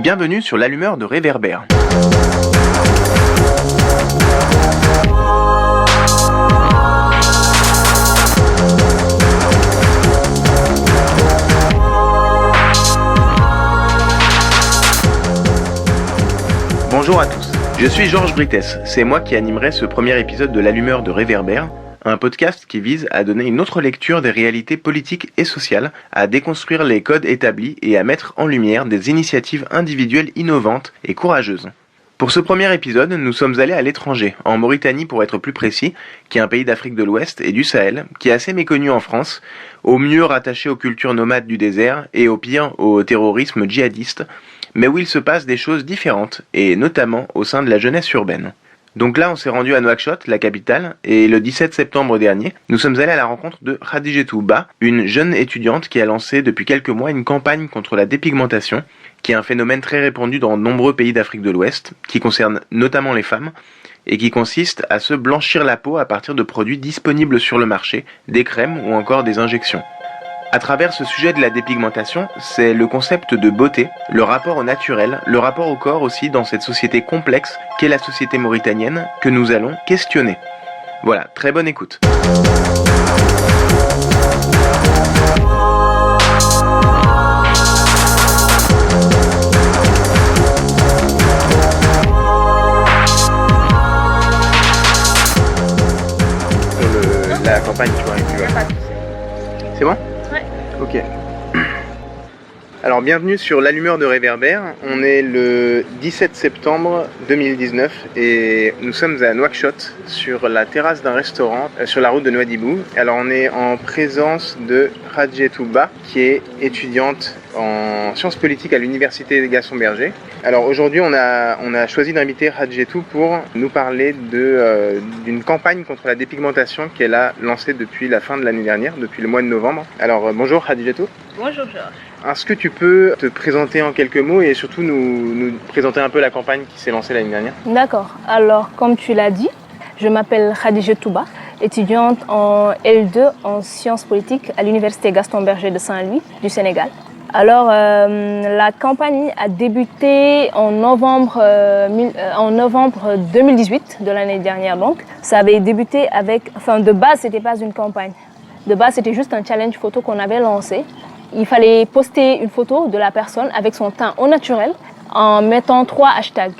Bienvenue sur l'allumeur de Réverbère. Bonjour à tous, je suis Georges Brites, c'est moi qui animerai ce premier épisode de l'allumeur de Réverbère, un podcast qui vise à donner une autre lecture des réalités politiques et sociales, à déconstruire les codes établis et à mettre en lumière des initiatives individuelles innovantes et courageuses. Pour ce premier épisode, nous sommes allés à l'étranger, en Mauritanie pour être plus précis, qui est un pays d'Afrique de l'Ouest et du Sahel, qui est assez méconnu en France, au mieux rattaché aux cultures nomades du désert et au pire au terrorisme djihadiste, mais où il se passe des choses différentes, et notamment au sein de la jeunesse urbaine. Donc là, on s'est rendu à Nouakchott, la capitale, et le 17 septembre dernier, nous sommes allés à la rencontre de Khadijetou Ba, une jeune étudiante qui a lancé depuis quelques mois une campagne contre la dépigmentation, qui est un phénomène très répandu dans de nombreux pays d'Afrique de l'Ouest, qui concerne notamment les femmes, et qui consiste à se blanchir la peau à partir de produits disponibles sur le marché, des crèmes ou encore des injections. À travers ce sujet de la dépigmentation, c'est le concept de beauté, le rapport au naturel, le rapport au corps aussi dans cette société complexe qu'est la société mauritanienne que nous allons questionner. Voilà, très bonne écoute. La campagne, tu vois. C'est bon ? Ok. Alors bienvenue sur l'allumeur de Réverbère. On est le 17 septembre 2019 et nous sommes à Nouakchott sur la terrasse d'un restaurant sur la route de Nouadhibou. Alors on est en présence de Khadijetou Ba qui est étudiante en sciences politiques à l'université Gaston Berger. Alors aujourd'hui on a choisi d'inviter Khadijetou pour nous parler d'une campagne contre la dépigmentation qu'elle a lancée depuis la fin de l'année dernière, depuis le mois de novembre. Alors bonjour Khadijetou. Bonjour Georges. Est-ce que tu peux te présenter en quelques mots et surtout nous présenter un peu la campagne qui s'est lancée l'année dernière ? D'accord. Alors, comme tu l'as dit, je m'appelle Khadijetou Ba, étudiante en L2 en sciences politiques à l'université Gaston Berger de Saint-Louis du Sénégal. Alors, la campagne a débuté en novembre 2018 de l'année dernière. Donc, ça avait débuté de base, c'était pas une campagne. De base, c'était juste un challenge photo qu'on avait lancé. Il fallait poster une photo de la personne avec son teint au naturel en mettant 3 hashtags.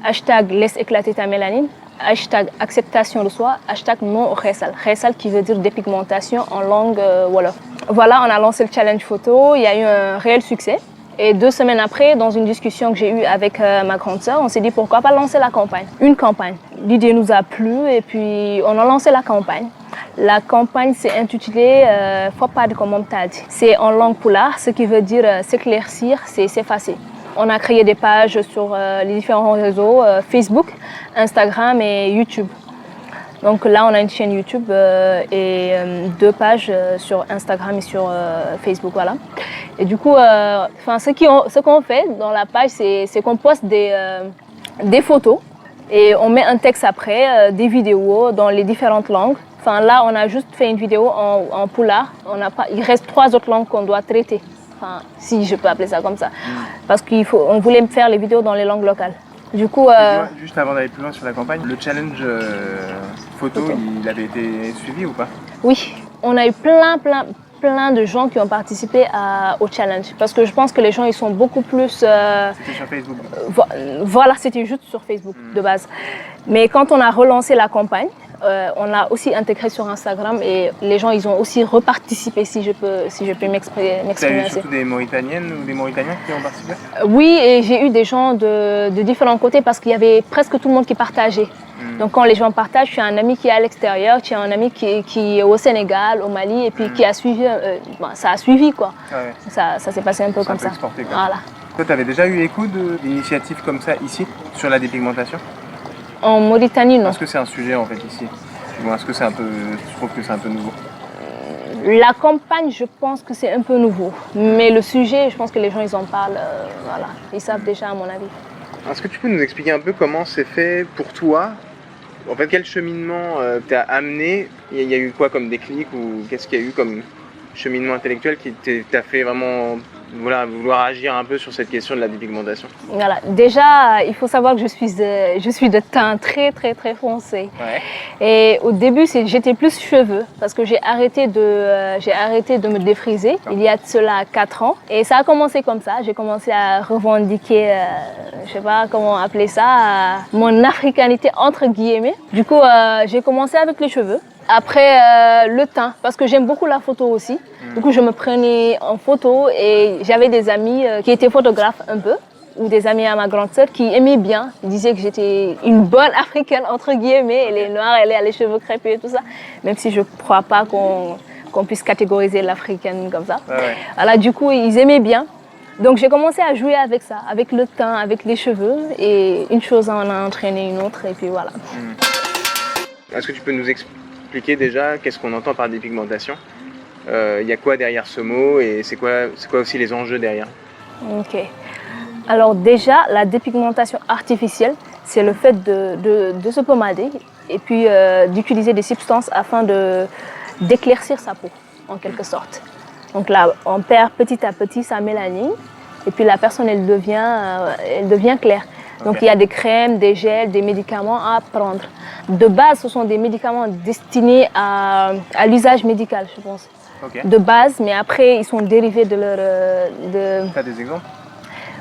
Hashtag laisse éclater ta mélanine, hashtag acceptation de soi, hashtag non khessal. Khessal qui veut dire dépigmentation en langue wolof. Voilà, on a lancé le challenge photo, il y a eu un réel succès. Et 2 semaines après, dans une discussion que j'ai eue avec ma grande sœur, on s'est dit pourquoi pas lancer la campagne. Une campagne. L'idée nous a plu et puis on a lancé la campagne. La campagne s'est intitulée Fopad comme Tadi. C'est en langue pulaar, ce qui veut dire s'éclaircir, c'est s'effacer. On a créé des pages sur les différents réseaux, Facebook, Instagram et YouTube. Donc là, on a une chaîne YouTube et 2 pages sur Instagram et sur Facebook, voilà. Et du coup, ce qu'on fait dans la page, c'est qu'on poste des photos et on met un texte après, des vidéos dans les différentes langues. Enfin, là, on a juste fait une vidéo en pulaar. Il reste 3 autres langues qu'on doit traiter. Enfin, si je peux appeler ça comme ça. Parce qu'on voulait faire les vidéos dans les langues locales. Du coup, juste avant d'aller plus loin sur la campagne, le challenge photo, il avait été suivi ou pas ? Oui, on a eu plein de gens qui ont participé au challenge. Parce que je pense que les gens, ils sont beaucoup plus... C'était sur Facebook. Voilà, c'était juste sur Facebook de base. Mais quand on a relancé la campagne, on a aussi intégré sur Instagram et les gens, ils ont aussi reparticipé, si je peux m'exprimer Tu as eu ainsi. surtout des Mauritaniennes ou des Mauritaniens qui ont participé ? Oui, et j'ai eu des gens de différents côtés parce qu'il y avait presque tout le monde qui partageait. Donc quand les gens partagent, tu as un ami qui est à l'extérieur, tu as un ami qui est au Sénégal, au Mali, et puis qui a suivi, ça a suivi quoi. Ouais. Ça s'est passé un peu comme ça. Exporté, quoi. Voilà. Toi, tu avais déjà eu écho d'initiatives comme ça ici, sur la dépigmentation ? En Mauritanie, non. Est-ce que c'est un sujet en fait ici ? Ou est-ce que c'est je trouve que c'est un peu nouveau ? La campagne, je pense que c'est un peu nouveau. Mais le sujet, je pense que les gens, ils en parlent, voilà. Ils savent déjà, à mon avis. Est-ce que tu peux nous expliquer un peu comment c'est fait pour toi ? En fait, quel cheminement t'as amené ? Il y a eu quoi comme déclic ou qu'est-ce qu'il y a eu comme cheminement intellectuel qui t'a fait vraiment vouloir agir un peu sur cette question de la dépigmentation? Voilà. Déjà, il faut savoir que je suis de teint très très très foncé. Ouais. Et au début, j'étais plus cheveux parce que j'ai arrêté de me défriser il y a de cela 4 ans. Et ça a commencé comme ça. J'ai commencé à revendiquer, je sais pas comment appeler ça, mon africanité entre guillemets. Du coup, j'ai commencé avec les cheveux. Après, le teint, parce que j'aime beaucoup la photo aussi. Du coup, je me prenais en photo et j'avais des amis qui étaient photographes un peu, ou des amis à ma grande sœur qui aimaient bien. Ils disaient que j'étais une bonne africaine, entre guillemets. Elle est noire, elle a les cheveux crépus et tout ça. Même si je ne crois pas qu'on puisse catégoriser l'africaine comme ça. Ouais. Alors, du coup, ils aimaient bien. Donc, j'ai commencé à jouer avec ça, avec le teint, avec les cheveux. Et une chose en a entraîné une autre, et puis voilà. Est-ce que tu peux nous expliquer déjà qu'est-ce qu'on entend par dépigmentation? Il y a quoi derrière ce mot et c'est quoi aussi les enjeux derrière? Ok. Alors déjà, la dépigmentation artificielle, c'est le fait de se pommader et puis d'utiliser des substances afin d'éclaircir sa peau, en quelque sorte. Donc là, on perd petit à petit sa mélanine et puis la personne, elle devient claire. Donc il y a des crèmes, des gels, des médicaments à prendre. De base, ce sont des médicaments destinés à l'usage médical, je pense. De base, mais après, ils sont dérivés de leur... Tu as des exemples?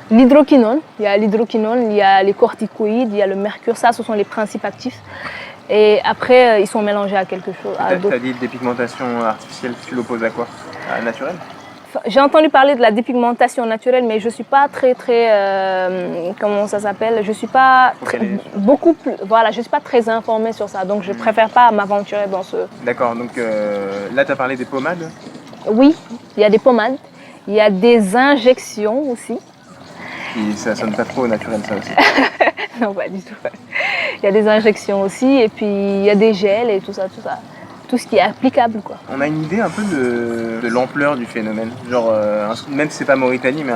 L'hydroquinone, il y a les corticoïdes, il y a le mercure, ça, ce sont les principes actifs. Et après, ils sont mélangés à quelque chose. Tu as dit dépigmentation artificielle, tu l'opposes à quoi? À naturelle? J'ai entendu parler de la dépigmentation naturelle, mais je ne suis pas très, comment ça s'appelle? Je ne suis pas je suis pas très informée sur ça, donc je ne préfère pas m'aventurer dans ce... D'accord, donc là tu as parlé des pommades? Oui, il y a des pommades, il y a des injections aussi. Et ça sonne pas trop naturel ça aussi? Non, pas du tout. Il y a des injections aussi, et puis il y a des gels et tout ça. Tout ce qui est applicable, quoi. On a une idée un peu de l'ampleur du phénomène. Genre, même si c'est pas Mauritanie, mais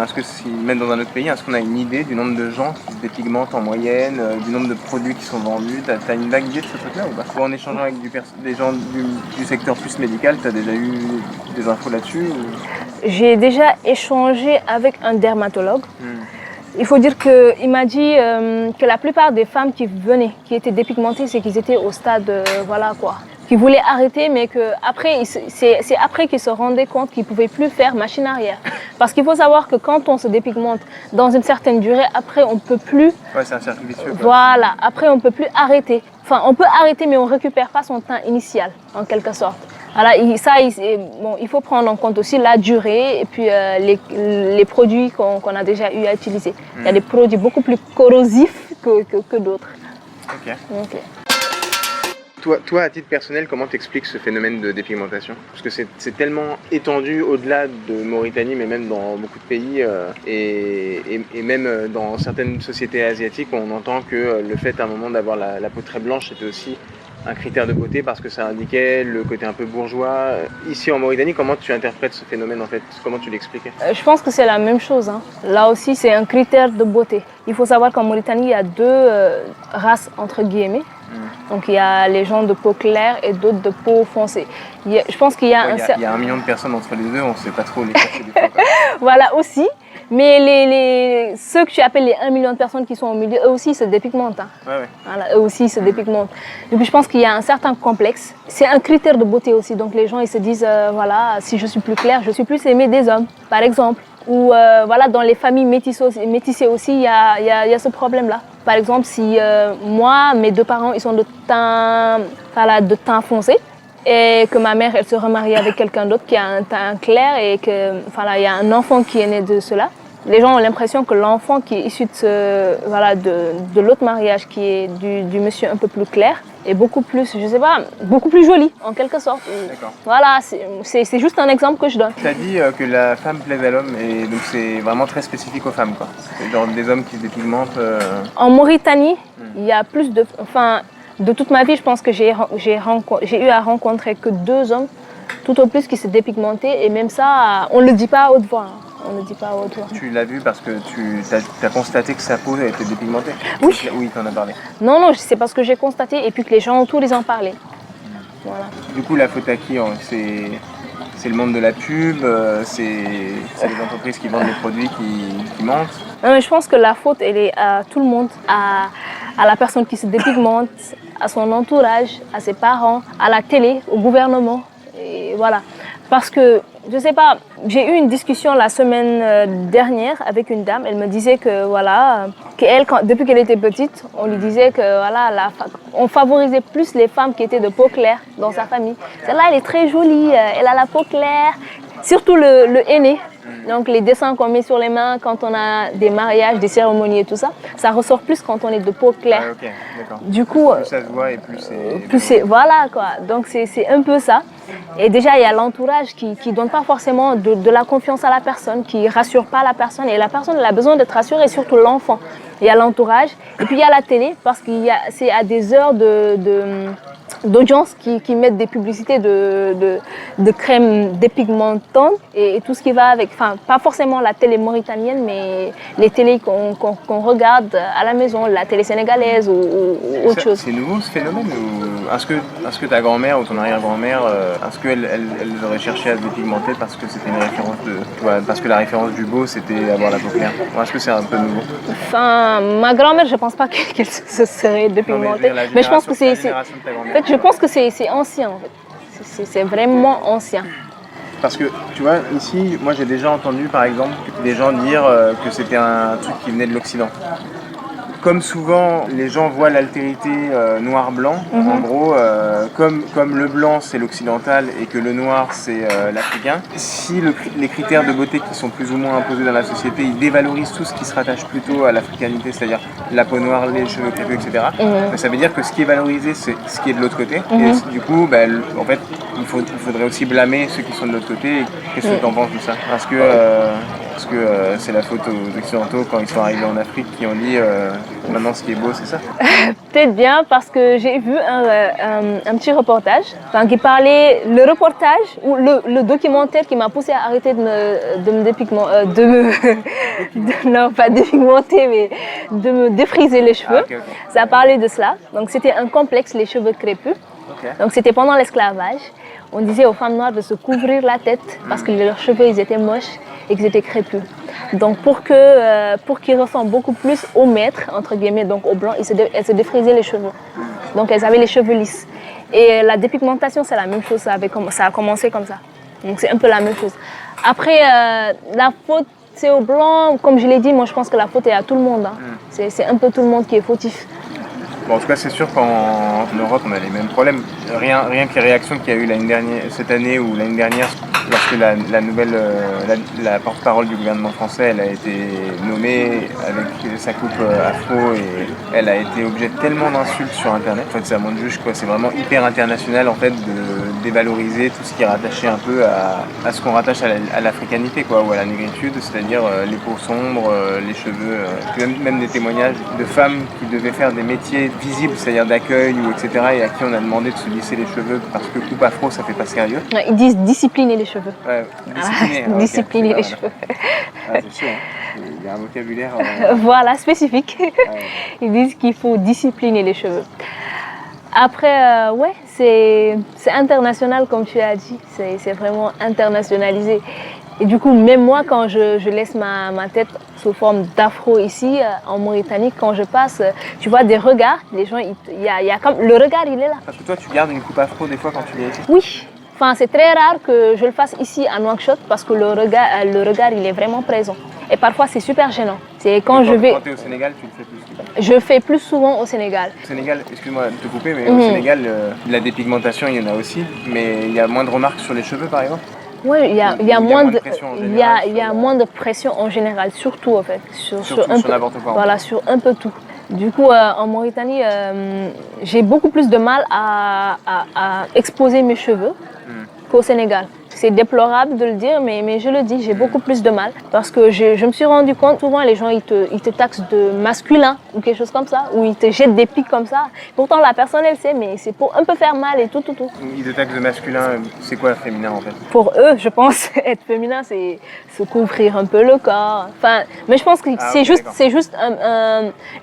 même dans un autre pays, est-ce qu'on a une idée du nombre de gens qui se dépigmentent en moyenne, du nombre de produits qui sont vendus? T'as une vague idée de ce truc-là ou pas? En échangeant avec des gens du secteur plus médical, t'as déjà eu des infos là-dessus ou... J'ai déjà échangé avec un dermatologue. Il faut dire qu'il m'a dit que la plupart des femmes qui venaient, qui étaient dépigmentées, c'est qu'ils étaient au stade, qui voulaient arrêter, mais c'est après qu'ils se rendaient compte qu'ils ne pouvaient plus faire machine arrière. Parce qu'il faut savoir que quand on se dépigmente dans une certaine durée, après on ne peut plus... Ouais, c'est un cercle vicieux. Voilà, après on ne peut plus arrêter. Enfin, on peut arrêter, mais on ne récupère pas son teint initial, en quelque sorte. Alors, il faut prendre en compte aussi la durée et puis les produits qu'on a déjà eu à utiliser. Il y a des produits beaucoup plus corrosifs que d'autres. Ok. Toi, à titre personnel, comment t'expliques ce phénomène de dépigmentation? Parce que c'est tellement étendu au-delà de Mauritanie, mais même dans beaucoup de pays et même dans certaines sociétés asiatiques, on entend que le fait à un moment d'avoir la peau très blanche, c'était aussi un critère de beauté parce que ça indiquait le côté un peu bourgeois. Ici en Mauritanie, comment tu interprètes ce phénomène en fait? Comment tu l'expliquais? Je pense que c'est la même chose. Là aussi, c'est un critère de beauté. Il faut savoir qu'en Mauritanie, il y a 2 races entre guillemets. Donc il y a les gens de peau claire et d'autres de peau foncée. Je pense qu'il y a il y a 1 million de personnes entre les deux, on ne sait pas trop les chercher des fois. Voilà aussi. Mais ceux que tu appelles les 1 million de personnes qui sont au milieu, eux aussi se dépigmentent. Ouais. Voilà, eux aussi se dépigmentent. Et puis je pense qu'il y a un certain complexe. C'est un critère de beauté aussi. Donc les gens ils se disent, si je suis plus claire, je suis plus aimée des hommes, par exemple. Ou dans les familles métissées aussi, il y a ce problème-là. Par exemple, si moi, mes 2 parents, ils sont de teint foncé, et que ma mère, elle se remarie avec quelqu'un d'autre qui a un teint clair et que, il y a un enfant qui est né de cela. Les gens ont l'impression que l'enfant qui est issu de l'autre mariage, qui est du monsieur un peu plus clair, est beaucoup plus, beaucoup plus joli, en quelque sorte. D'accord. Voilà, c'est juste un exemple que je donne. Tu as dit que la femme plaise à l'homme, et donc c'est vraiment très spécifique aux femmes, quoi. C'est genre des hommes qui se dépigmentent. En Mauritanie, il y a plus de... de toute ma vie, je pense que j'ai eu à rencontrer que 2 hommes, tout au plus, qui se dépigmentaient, et même ça, on ne le dit pas à haute voix. Tu l'as vu parce que tu as constaté que sa peau était dépigmentée? Oui. Oui, tu en as parlé. Non, c'est parce que j'ai constaté et puis que les gens autour, ils en parlaient. Voilà. Du coup, la faute à qui? c'est le monde de la pub, c'est les entreprises qui vendent des produits qui mentent. Non, mais je pense que la faute, elle est à tout le monde, à la personne qui se dépigmente, à son entourage, à ses parents, à la télé, au gouvernement. Et voilà. Parce que, je sais pas, j'ai eu une discussion la semaine dernière avec une dame. Elle me disait que, voilà, depuis qu'elle était petite, on lui disait que, voilà, on favorisait plus les femmes qui étaient de peau claire dans sa famille. Celle-là, elle est très jolie, elle a la peau claire, surtout le aîné. Donc les dessins qu'on met sur les mains quand on a des mariages, des cérémonies et tout ça, ça ressort plus quand on est de peau claire. Ah, ok, d'accord. Du coup, plus ça se voit et plus c'est... Voilà quoi, donc c'est un peu ça. Et déjà il y a l'entourage qui donne pas forcément de la confiance à la personne, qui rassure pas la personne. Et la personne elle a besoin d'être rassurée, surtout l'enfant. Il y a l'entourage et puis il y a la télé parce que c'est à des heures d'audience qui mettent des publicités de crème dépigmentante et tout ce qui va avec, enfin pas forcément la télé mauritanienne mais les télés qu'on regarde à la maison, la télé sénégalaise ou autre chose. C'est nouveau ce phénomène ou est-ce que ta grand-mère ou ton arrière-grand-mère, est-ce qu'elle aurait cherché à se dépigmenter parce que c'était une référence parce que la référence du beau c'était avoir la peau claire, ou est-ce que c'est un peu nouveau? Enfin, ma grand-mère je pense pas qu'elle se serait dépigmentée, mais je pense que je pense que c'est ancien en fait. C'est vraiment ancien. Parce que tu vois, ici, moi j'ai déjà entendu par exemple des gens dire que c'était un truc qui venait de l'Occident. Comme souvent, les gens voient l'altérité noir-blanc, en gros, comme le blanc c'est l'occidental et que le noir c'est l'africain, si les critères de beauté qui sont plus ou moins imposés dans la société, ils dévalorisent tout ce qui se rattache plutôt à l'africanité, c'est-à-dire la peau noire, les cheveux crépus, etc. Ben, ça veut dire que ce qui est valorisé, c'est ce qui est de l'autre côté. Et du coup, ben, en fait, il faudrait aussi blâmer ceux qui sont de l'autre côté. Qu'est-ce que tu en penses de ça? Parce que c'est la faute aux Occidentaux quand ils sont arrivés en Afrique qui ont dit maintenant ce qui est beau c'est ça? Peut-être bien parce que j'ai vu un petit reportage qui parlait, le reportage ou le documentaire qui m'a poussé à arrêter de me dépigmenter, non pas dépigmenter mais de me défriser les cheveux. Okay. Ça parlait de cela, donc c'était un complexe, les cheveux crépus. Okay. Donc c'était pendant l'esclavage. On disait aux femmes noires de se couvrir la tête parce que leurs cheveux ils étaient moches et qu'ils étaient crépus. Donc pour qu'ils ressemblent beaucoup plus aux maîtres, entre guillemets, donc aux blancs, elles se défrisaient les cheveux. Donc elles avaient les cheveux lisses. Et la dépigmentation c'est la même chose, ça a commencé comme ça. Donc c'est un peu la même chose. Après la faute c'est aux blancs, comme je l'ai dit, moi je pense que la faute est à tout le monde. Hein. C'est un peu tout le monde qui est fautif. Bon, en tout cas, c'est sûr qu'en Europe, on a les mêmes problèmes. Rien que les réactions qu'il y a eu cette année ou l'année dernière, lorsque la porte-parole du gouvernement français, elle a été nommée avec sa coupe afro et elle a été objet de tellement d'insultes sur Internet. En fait, ça montre juste quoi, c'est vraiment hyper international en fait de dévaloriser tout ce qui est rattaché un peu à ce qu'on rattache à l'africanité quoi, ou à la négritude, c'est-à-dire les peaux sombres, les cheveux, même des témoignages de femmes qui devaient faire des métiers visibles, c'est-à-dire d'accueil ou etc. et à qui on a demandé de se lisser les cheveux parce que coupe afro ça fait pas sérieux. Ouais, ils disent discipliner les cheveux. Ouais, discipliner les cheveux. C'est sûr, hein. Il y a un vocabulaire. Voilà, spécifique. Ils disent qu'il faut discipliner les cheveux. Après, ouais, c'est international comme tu as dit, c'est vraiment internationalisé. Et du coup, même moi, quand je laisse ma tête sous forme d'afro ici, en Mauritanie, quand je passe, tu vois des regards, les gens, il y a comme le regard, il est là. Parce que toi, tu gardes une coupe afro des fois quand tu viens ici? Oui. Enfin, c'est très rare que je le fasse ici à Nouakchott parce que le regard, il est vraiment présent. Et parfois, c'est super gênant. C'est quand tu es au Sénégal, tu le fais plus souvent? Je fais plus souvent au Sénégal. Au Sénégal, excuse-moi de te couper, mais au Sénégal, la dépigmentation, il y en a aussi. Mais il y a moins de remarques sur les cheveux, par exemple? Oui, il y a moins de pression en général, surtout en fait. Sur n'importe quoi. Voilà, sur un peu tout. Du coup, en Mauritanie, j'ai beaucoup plus de mal à exposer mes cheveux qu'au Sénégal. C'est déplorable de le dire, mais je le dis, j'ai beaucoup plus de mal. Parce que je me suis rendu compte, souvent les gens ils te taxent de masculin ou quelque chose comme ça, ou ils te jettent des pics comme ça. Pourtant la personne elle sait, mais c'est pour un peu faire mal et tout. Ils te taxent de masculin, c'est quoi féminin en fait? Pour eux, je pense, être féminin, c'est se couvrir un peu le corps. Enfin, mais je pense que c'est juste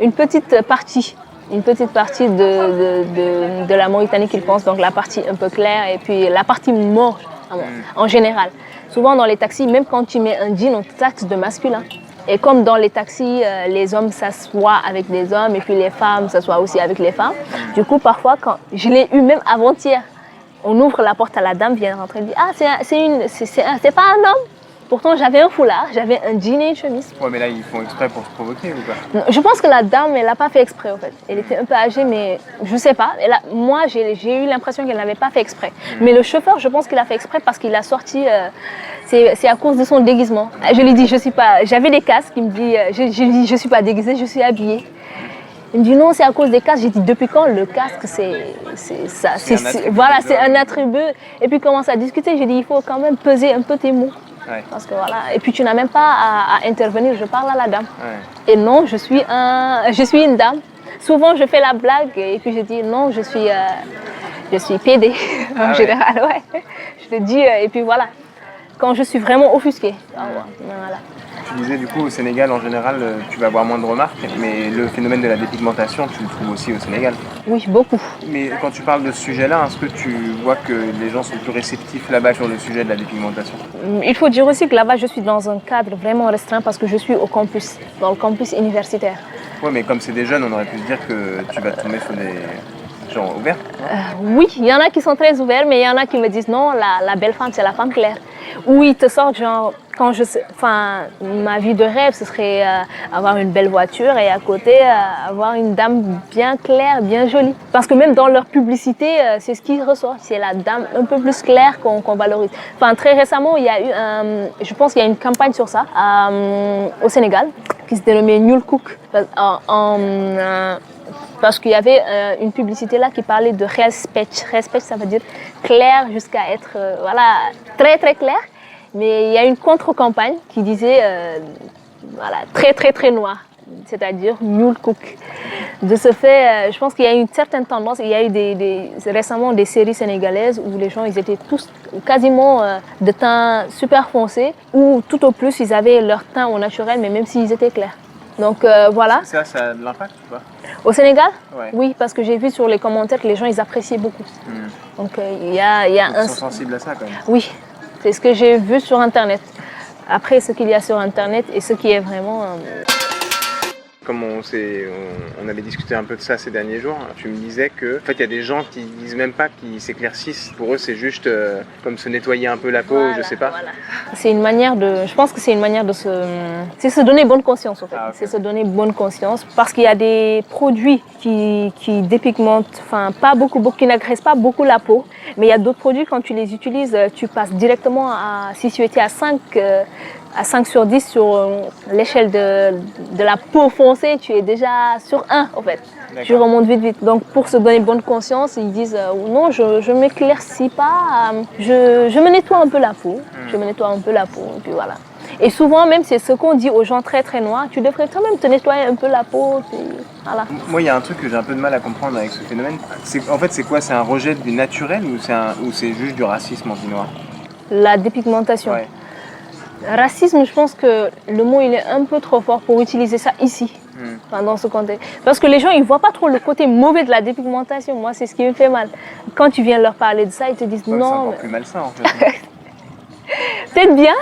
une petite partie. Une petite partie de la Mauritanie qu'ils pensent, donc la partie un peu claire et puis la partie morte. en général. Souvent dans les taxis, même quand tu mets un jean, on te taxe de masculin. Et comme dans les taxis, les hommes s'assoient avec des hommes et puis les femmes s'assoient aussi avec les femmes. Du coup, parfois, quand je l'ai eu même avant-hier, on ouvre la porte à la dame, vient rentrer et dit « Ah, c'est pas un homme !» Pourtant, j'avais un foulard, j'avais un jean et une chemise. Ouais, mais là, ils font exprès pour se provoquer ou pas? Non, je pense que la dame, elle n'a pas fait exprès, en fait. Elle était un peu âgée, mais je ne sais pas. Moi, j'ai eu l'impression qu'elle n'avait pas fait exprès. Mais le chauffeur, je pense qu'il a fait exprès parce qu'il a sorti... c'est à cause de son déguisement. Je lui dis, je suis pas... J'avais des casques, il me dit, je lui dis, je ne suis pas déguisée, je suis habillée. Il me dit non, c'est à cause des casques. J'ai dit depuis quand le casque, voilà, c'est un attribut. Et puis commence à discuter. J'ai dit il faut quand même peser un peu tes mots. Ouais. Parce que voilà. Et puis tu n'as même pas à intervenir. Je parle à la dame. Ouais. Et non, je suis une dame. Souvent je fais la blague et puis je dis non, je suis PD en général. Ouais. Je le dis et puis voilà. Quand je suis vraiment offusquée. Voilà. Tu disais du coup au Sénégal en général tu vas avoir moins de remarques, mais le phénomène de la dépigmentation tu le trouves aussi au Sénégal. Oui, beaucoup. Mais quand tu parles de ce sujet-là, est-ce que tu vois que les gens sont plus réceptifs là-bas sur le sujet de la dépigmentation? Il faut dire aussi que là-bas je suis dans un cadre vraiment restreint parce que je suis au campus, dans le campus universitaire. Oui, mais comme c'est des jeunes, on aurait pu se dire que tu vas tomber sur des gens ouverts. Oui, il y en a qui sont très ouverts, mais il y en a qui me disent non, la belle femme c'est la femme claire. Ou ils te sortent genre, ma vie de rêve ce serait avoir une belle voiture et à côté avoir une dame bien claire, bien jolie. Parce que même dans leur publicité, c'est ce qui ressort, c'est la dame un peu plus claire qu'on valorise. Enfin, très récemment, il y a eu, je pense qu'il y a une campagne sur ça au Sénégal qui se dénommait Ñuul Kuk. Parce qu'il y avait une publicité là qui parlait de respect. Respect, ça veut dire clair jusqu'à être voilà, très très clair. Mais il y a une contre-campagne qui disait voilà, très très très noir, c'est-à-dire Ñuul Kuk. De ce fait, je pense qu'il y a une certaine tendance. Il y a eu récemment des séries sénégalaises où les gens ils étaient tous quasiment de teint super foncé, ou tout au plus ils avaient leur teint au naturel, mais même s'ils étaient clairs. Donc voilà. Ça a de l'impact ou pas? Au Sénégal? Ouais. Oui, parce que j'ai vu sur les commentaires que les gens ils appréciaient beaucoup. Donc il y a Ils sont sensibles à ça quand même. Oui, c'est ce que j'ai vu sur Internet. Après, ce qu'il y a sur Internet et ce qui est vraiment... Comme on avait discuté un peu de ça ces derniers jours, tu me disais que en fait, il y a des gens qui disent même pas qu'ils s'éclaircissent. Pour eux, c'est juste comme se nettoyer un peu la peau, voilà, je sais pas. Voilà. C'est une manière de... Je pense que c'est une manière de c'est se donner bonne conscience, en fait. Ah, okay. C'est se donner bonne conscience parce qu'il y a des produits qui dépigmentent, enfin, pas beaucoup, qui n'agressent pas beaucoup la peau. Mais il y a d'autres produits, quand tu les utilises, tu passes directement si tu étais à 5 sur 10 sur l'échelle de la peau foncée, tu es déjà sur 1 en fait. Tu remontes vite. Donc pour se donner bonne conscience, ils disent non, je ne m'éclaircis pas, je me nettoie un peu la peau. Je me nettoie un peu la peau, et puis voilà. Et souvent même c'est ce qu'on dit aux gens très très noirs, tu devrais quand même te nettoyer un peu la peau. Puis voilà. Moi il y a un truc que j'ai un peu de mal à comprendre avec ce phénomène. En fait c'est quoi? C'est un rejet du naturel ou c'est juste du racisme anti-noir? La dépigmentation. Ouais. Racisme, je pense que le mot il est un peu trop fort pour utiliser ça ici, dans ce contexte. Parce que les gens ils ne voient pas trop le côté mauvais de la dépigmentation. Moi, c'est ce qui me fait mal. Quand tu viens leur parler de ça, ils te disent non. C'est encore plus malsain en fait. Peut-être bien,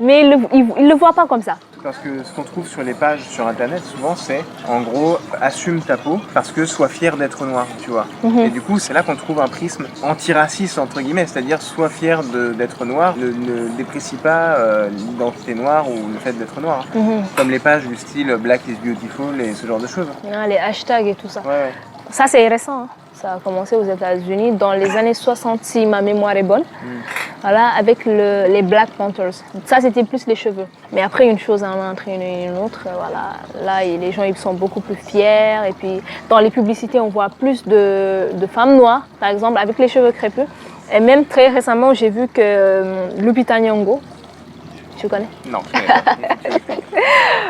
mais ils ne le voient pas comme ça. Parce que ce qu'on trouve sur les pages sur internet souvent c'est en gros assume ta peau parce que sois fier d'être noir, tu vois. Et du coup c'est là qu'on trouve un prisme antiraciste entre guillemets, c'est-à-dire sois fier d'être noir, ne déprécie pas l'identité noire ou le fait d'être noir. Comme les pages du style Black is Beautiful et ce genre de choses. Les hashtags et tout ça. Ouais. Ça c'est récent. Hein. Ça a commencé aux États-Unis dans les années 60 si ma mémoire est bonne. Voilà, avec les Black Panthers. Ça, c'était plus les cheveux. Mais après, une chose en a entraîné une autre. Voilà. Là, les gens ils sont beaucoup plus fiers. Et puis, dans les publicités, on voit plus de femmes noires, par exemple, avec les cheveux crépus. Et même très récemment, j'ai vu que Lupita Nyong'o, tu connais? Non, je connais pas.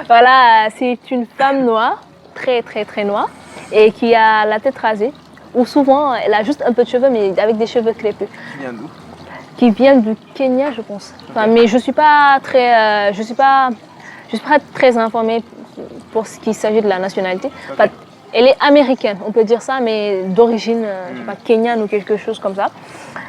Voilà, c'est une femme noire, très très très noire, et qui a la tête rasée. Ou souvent, elle a juste un peu de cheveux, mais avec des cheveux crépus. Qui vient d'où? Qui vient du Kenya, je pense. Enfin, mais je suis pas très informée pour ce qui s'agit de la nationalité. Enfin, elle est américaine, on peut dire ça, mais d'origine, je sais pas, kenyane ou quelque chose comme ça.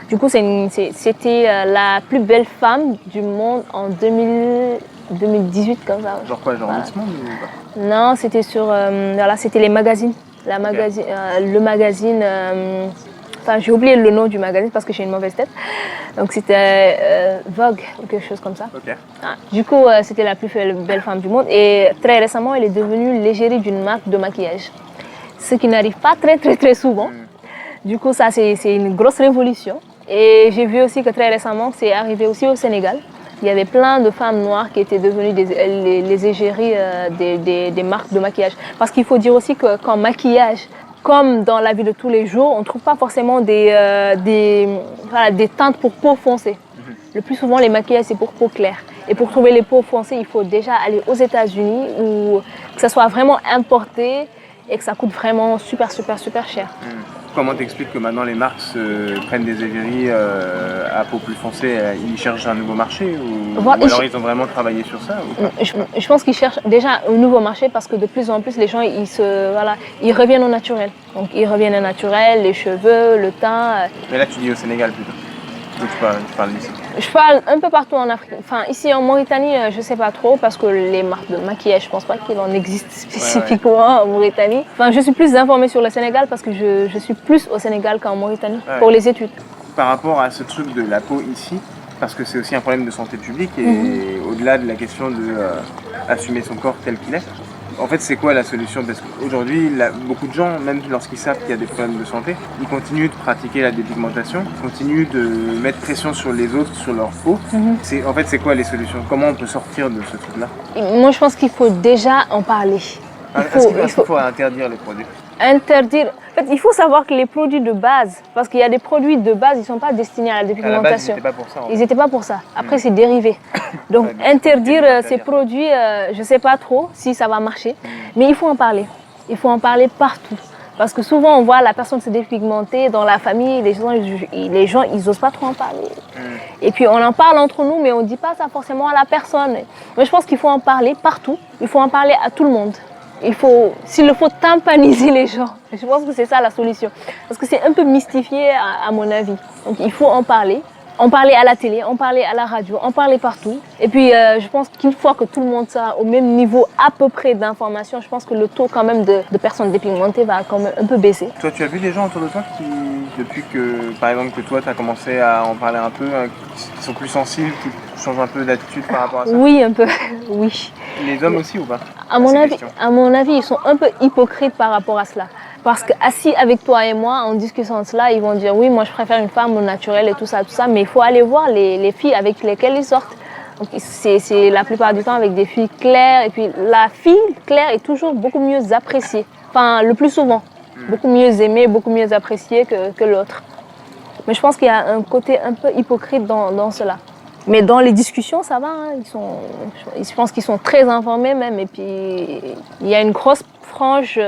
Du coup, c'était la plus belle femme du monde en 2018, comme ça. Genre quoi, genre Miss Monde ou pas? Non, c'était sur... voilà, c'était les magazines. Le magazine... Enfin, j'ai oublié le nom du magazine parce que j'ai une mauvaise tête. Donc c'était Vogue ou quelque chose comme ça. Ok. Du coup, c'était la plus belle femme du monde. Et très récemment, elle est devenue l'égérie d'une marque de maquillage. Ce qui n'arrive pas très souvent. Du coup, ça, c'est une grosse révolution. Et j'ai vu aussi que très récemment, c'est arrivé aussi au Sénégal. Il y avait plein de femmes noires qui étaient devenues les égéries des marques de maquillage. Parce qu'il faut dire aussi qu'en maquillage, comme dans la vie de tous les jours, on ne trouve pas forcément des teintes pour peau foncée. Le plus souvent, les maquillages, c'est pour peau claire. Et pour trouver les peaux foncées, il faut déjà aller aux États-Unis où que ça soit vraiment importé et que ça coûte vraiment super cher. Comment t'expliques que maintenant les marques prennent des égéries à peau plus foncée, ils cherchent un nouveau marché ou alors ils ont vraiment travaillé sur ça ou pas? Je pense qu'ils cherchent déjà un nouveau marché parce que de plus en plus les gens ils reviennent au naturel. Donc ils reviennent au naturel, les cheveux, le teint. Mais là tu dis au Sénégal plutôt. Ou tu parles d'ici? Je parle un peu partout en Afrique. Enfin, ici en Mauritanie, je ne sais pas trop parce que les marques de maquillage, je ne pense pas qu'il en existe spécifiquement en Mauritanie. Enfin, je suis plus informée sur le Sénégal parce que je suis plus au Sénégal qu'en Mauritanie pour les études. Par rapport à ce truc de la peau ici, parce que c'est aussi un problème de santé publique et au-delà de la question d'assumer son corps tel qu'il est. En fait, c'est quoi la solution? Parce qu'aujourd'hui, beaucoup de gens, même lorsqu'ils savent qu'il y a des problèmes de santé, ils continuent de pratiquer la dépigmentation, continuent de mettre pression sur les autres, sur leur peau. En fait, c'est quoi les solutions? Comment on peut sortir de ce truc-là? Moi, je pense qu'il faut déjà en parler. Est-ce qu'il faut interdire les produits? Interdire. En fait, il faut savoir que les produits de base, parce qu'il y a des produits de base, ils ne sont pas destinés à la dépigmentation. À la base, ils n'étaient pas pour ça. Ils n'étaient pas pour ça. Après, c'est dérivé. Donc, interdire ces produits, je ne sais pas trop si ça va marcher, mais il faut en parler. Il faut en parler partout. Parce que souvent, on voit la personne se dépigmenter dans la famille, les gens ils n'osent pas trop en parler. Et puis, on en parle entre nous, mais on ne dit pas ça forcément à la personne. Mais je pense qu'il faut en parler partout. Il faut en parler à tout le monde. S'il le faut, tympaniser les gens. Je pense que c'est ça la solution. Parce que c'est un peu mystifié à mon avis. Donc il faut en parler. En parler à la télé, en parler à la radio, en parler partout. Et puis je pense qu'une fois que tout le monde sera au même niveau à peu près d'information, je pense que le taux quand même de personnes dépigmentées va quand même un peu baisser. Toi, tu as vu des gens autour de toi qui, depuis que, par exemple, que toi, tu as commencé à en parler un peu, qui sont plus sensibles, qui changent un peu d'attitude par rapport à ça? Oui, un peu, oui. Les hommes aussi ou pas? À mon avis, ils sont un peu hypocrites par rapport à cela. Parce qu'assis avec toi et moi, en discutant de cela, ils vont dire oui, moi je préfère une femme au naturel et tout ça. Mais il faut aller voir les filles avec lesquelles ils sortent. Donc c'est la plupart du temps avec des filles claires. Et puis la fille claire est toujours beaucoup mieux appréciée. Enfin, le plus souvent. Beaucoup mieux aimée, beaucoup mieux appréciée que l'autre. Mais je pense qu'il y a un côté un peu hypocrite dans cela. Mais dans les discussions, ça va. Je pense qu'ils sont très informés même. Et puis, il y a une grosse frange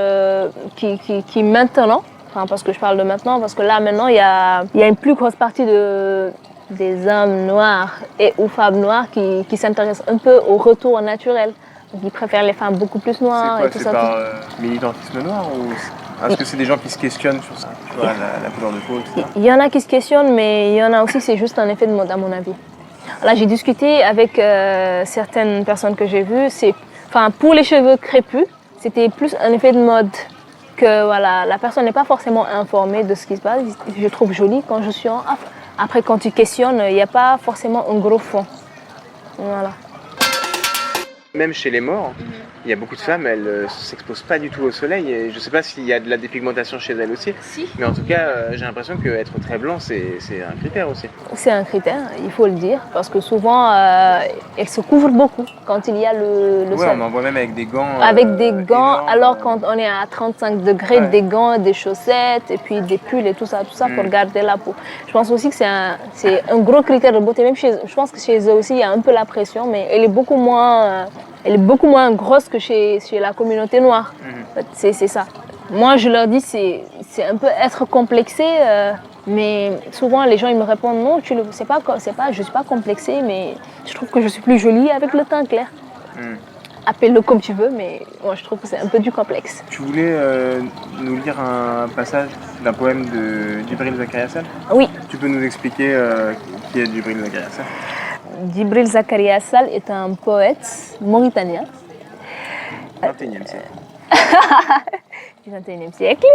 qui maintenant, enfin, parce que je parle de maintenant, parce que là, maintenant, il y a une plus grosse partie des hommes noirs et ou femmes noires qui s'intéressent un peu au retour au naturel. Donc, ils préfèrent les femmes beaucoup plus noires. C'est quoi, c'est par militantisme noir ou est-ce que c'est des gens qui se questionnent sur ça, tu vois, la couleur de peau, etc. Il y en a qui se questionnent, mais il y en a aussi, c'est juste un effet de mode, à mon avis. Là, j'ai discuté avec certaines personnes que j'ai vues. Pour les cheveux crépus, c'était plus un effet de mode que voilà, la personne n'est pas forcément informée de ce qui se passe. Je trouve joli quand je suis en afro. Après, quand tu questionnes, il n'y a pas forcément un gros fond. Voilà. Même chez les morts, il y a beaucoup de femmes, elles ne s'exposent pas du tout au soleil. Et je ne sais pas s'il y a de la dépigmentation chez elles aussi. Si. Mais en tout cas, j'ai l'impression qu'être très blanc, c'est un critère aussi. C'est un critère, il faut le dire. Parce que souvent, elles se couvrent beaucoup quand il y a le soleil. On en voit même avec des gants. Avec des gants, alors quand on est à 35 degrés, des gants, des chaussettes, et puis des pulls et tout ça pour garder la peau. Je pense aussi que c'est un gros critère de beauté. Même je pense que chez eux aussi, il y a un peu la pression, mais elle est beaucoup moins grosse que chez la communauté noire. C'est ça. Moi, je leur dis, c'est un peu être complexé, mais souvent les gens ils me répondent non, je suis pas complexée, mais je trouve que je suis plus jolie avec le teint clair. appelle-le comme tu veux, mais moi je trouve que c'est un peu du complexe. Tu voulais nous lire un passage d'un poème de Djibril Zakaria Sall ? Oui, Tu peux nous expliquer qui est Djibril Zakaria Sall ? Djibril Zakaria Sall est un poète mauritanien 21e siècle. du 21e siècle.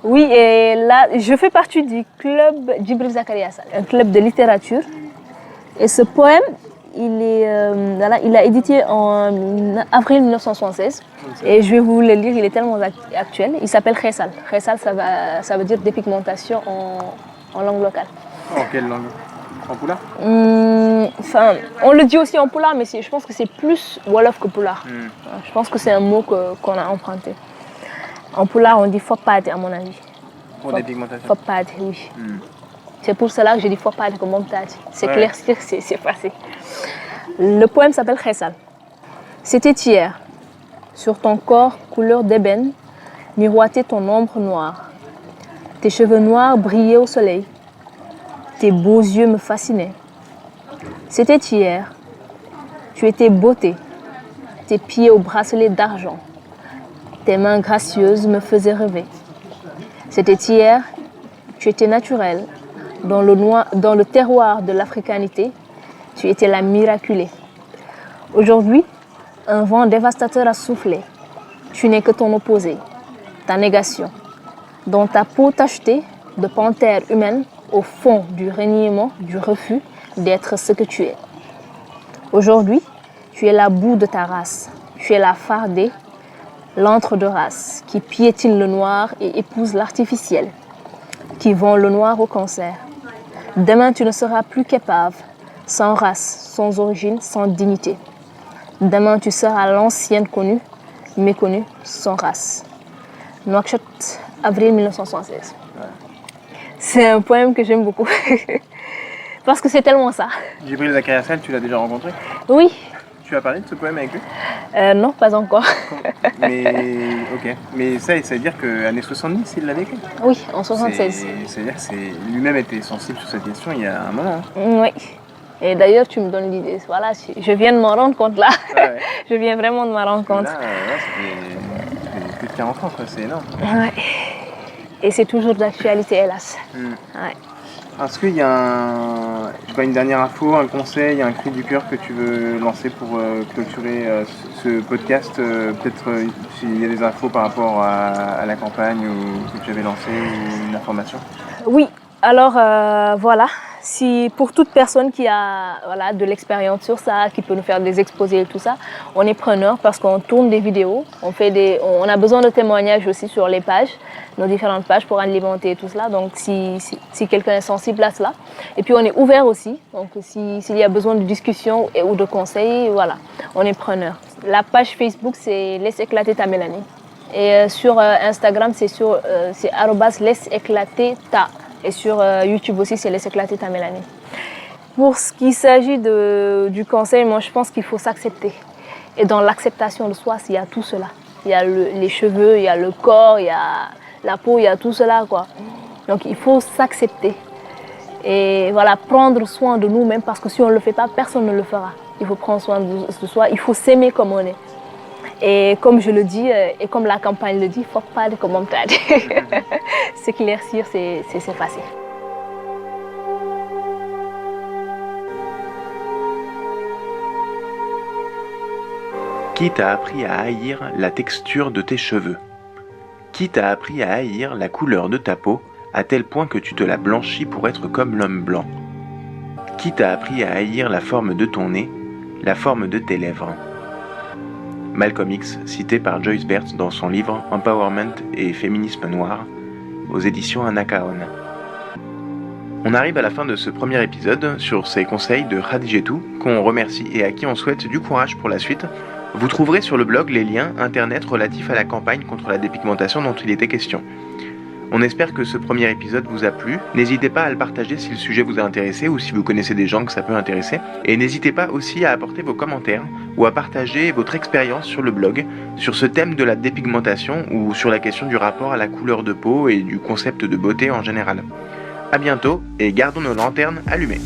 Oui, et là, je fais partie du club Djibril Zakaria Sall, un club de littérature. Et ce poème, il a édité en avril 1976. Et je vais vous le lire, il est tellement actuel. Il s'appelle Khessal. Khessal, ça veut dire dépigmentation en langue locale. En quelle langue ? En pulaar ? Enfin, on le dit aussi en pulaar, mais je pense que c'est plus wolof que pulaar. Je pense que c'est un mot qu'on a emprunté. En pulaar, on dit fopade, à mon avis. Pour dépigmentation ? Fopade, oui. C'est pour cela que je dis fopade comme montade. C'est clair, c'est facile. Le poème s'appelle Khessal. C'était hier. Sur ton corps, couleur d'ébène, miroitait ton ombre noire. Tes cheveux noirs brillaient au soleil. Tes beaux yeux me fascinaient. C'était hier. Tu étais beauté. Tes pieds aux bracelets d'argent. Tes mains gracieuses me faisaient rêver. C'était hier. Tu étais naturelle. Dans le terroir de l'africanité, tu étais la miraculée. Aujourd'hui, un vent dévastateur a soufflé. Tu n'es que ton opposé, ta négation. Dans ta peau tachetée de panthère humaine, au fond du reniement, du refus d'être ce que tu es. Aujourd'hui, tu es la boue de ta race. Tu es la fardée, l'antre de race, qui piétine le noir et épouse l'artificiel, qui vend le noir au cancer. Demain, tu ne seras plus qu'épave, sans race, sans origine, sans dignité. Demain, tu seras l'ancienne connue, méconnue, sans race. Nouakchott, avril 1976. C'est un poème que j'aime beaucoup. Parce que c'est tellement ça. Djibril Zakaria Sall, tu l'as déjà rencontré ? Oui. Tu as parlé de ce poème avec lui ? Non, pas encore. Mais ça veut dire qu'année 70, il l'avait écrit ? Oui, en 76. C'est-à-dire que lui-même était sensible sur cette question il y a un moment. Oui. Et d'ailleurs, tu me donnes l'idée. Voilà, je viens de m'en rendre compte là. Ouais. Je viens vraiment de m'en rendre compte. Là, ça fait plus de 40 ans, quoi. C'est énorme. Ouais. Et c'est toujours d'actualité, hélas. Ouais. Est-ce qu'il y a une dernière info, un conseil, un cri du cœur que tu veux lancer pour clôturer ce podcast peut-être s'il y a des infos par rapport à la campagne que tu avais lancée ou une information ? Oui, alors voilà. Si pour toute personne qui a de l'expérience sur ça, qui peut nous faire des exposés et tout ça, on est preneur parce qu'on tourne des vidéos, on a besoin de témoignages aussi sur les pages, nos différentes pages pour alimenter tout cela. Donc si quelqu'un est sensible à cela. Et puis on est ouvert aussi, donc s'il y a besoin de discussion ou de conseils, voilà, on est preneur. La page Facebook, c'est Laisse éclater ta Mélanie. Et sur Instagram, c'est @laisse éclater ta. Et sur YouTube aussi, c'est Laisse éclater ta Mélanie. Pour ce qui s'agit du conseil, moi je pense qu'il faut s'accepter. Et dans l'acceptation de soi, il y a tout cela. Il y a les cheveux, il y a le corps, il y a la peau, il y a tout cela, quoi. Donc il faut s'accepter. Et voilà, prendre soin de nous-mêmes parce que si on ne le fait pas, personne ne le fera. Il faut prendre soin de soi, il faut s'aimer comme on est. Et comme je le dis, et comme la campagne le dit, faut pas de commentaires. S'éclaircir, c'est facile. Qui t'a appris à haïr la texture de tes cheveux ? Qui t'a appris à haïr la couleur de ta peau, à tel point que tu te la blanchis pour être comme l'homme blanc ? Qui t'a appris à haïr la forme de ton nez, la forme de tes lèvres ? Malcolm X, cité par Joyce Bert dans son livre Empowerment et féminisme noir, aux éditions Anakaon. On arrive à la fin de ce premier épisode sur ces conseils de Khadijetou, qu'on remercie et à qui on souhaite du courage pour la suite. Vous trouverez sur le blog les liens internet relatifs à la campagne contre la dépigmentation dont il était question. On espère que ce premier épisode vous a plu. N'hésitez pas à le partager si le sujet vous a intéressé ou si vous connaissez des gens que ça peut intéresser. Et n'hésitez pas aussi à apporter vos commentaires ou à partager votre expérience sur le blog, sur ce thème de la dépigmentation ou sur la question du rapport à la couleur de peau et du concept de beauté en général. À bientôt et gardons nos lanternes allumées.